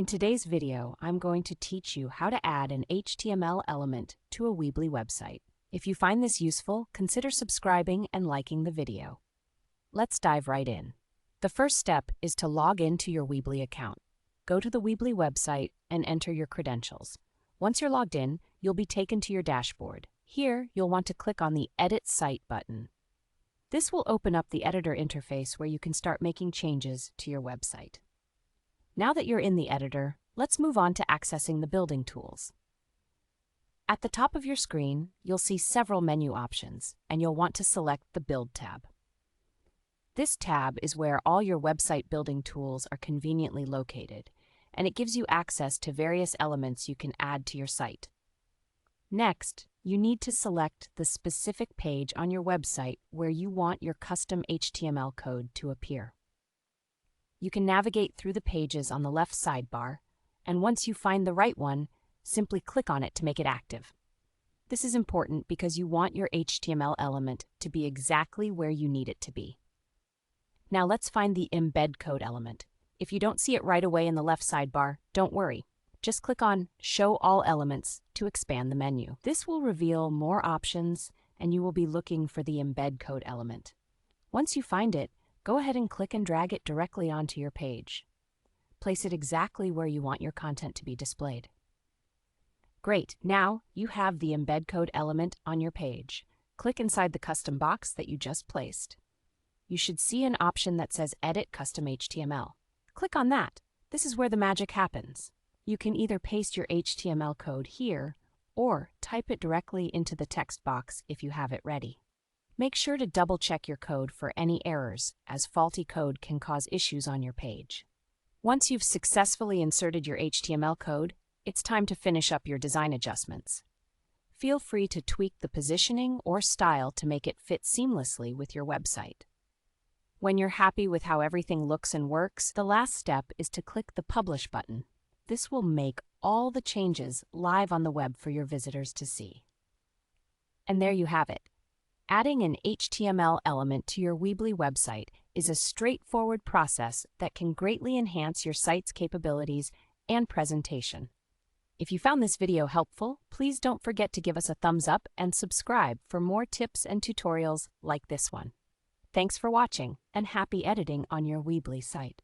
In today's video, I'm going to teach you how to add an HTML element to a Weebly website. If you find this useful, consider subscribing and liking the video. Let's dive right in. The first step is to log into your Weebly account. Go to the Weebly website and enter your credentials. Once you're logged in, you'll be taken to your dashboard. Here, you'll want to click on the Edit Site button. This will open up the editor interface where you can start making changes to your website. Now that you're in the editor, let's move on to accessing the building tools. At the top of your screen, you'll see several menu options, and you'll want to select the Build tab. This tab is where all your website building tools are conveniently located, and it gives you access to various elements you can add to your site. Next, you need to select the specific page on your website where you want your custom HTML code to appear. You can navigate through the pages on the left sidebar, and once you find the right one, simply click on it to make it active. This is important because you want your HTML element to be exactly where you need it to be. Now let's find the embed code element. If you don't see it right away in the left sidebar, don't worry. Just click on Show All Elements to expand the menu. This will reveal more options, and you will be looking for the embed code element. Once you find it, go ahead and click and drag it directly onto your page. Place it exactly where you want your content to be displayed. Great, now you have the embed code element on your page. Click inside the custom box that you just placed. You should see an option that says Edit Custom HTML. Click on that. This is where the magic happens. You can either paste your HTML code here or type it directly into the text box if you have it ready. Make sure to double-check your code for any errors, as faulty code can cause issues on your page. Once you've successfully inserted your HTML code, it's time to finish up your design adjustments. Feel free to tweak the positioning or style to make it fit seamlessly with your website. When you're happy with how everything looks and works, the last step is to click the Publish button. This will make all the changes live on the web for your visitors to see. And there you have it. Adding an HTML element to your Weebly website is a straightforward process that can greatly enhance your site's capabilities and presentation. If you found this video helpful, please don't forget to give us a thumbs up and subscribe for more tips and tutorials like this one. Thanks for watching, and happy editing on your Weebly site.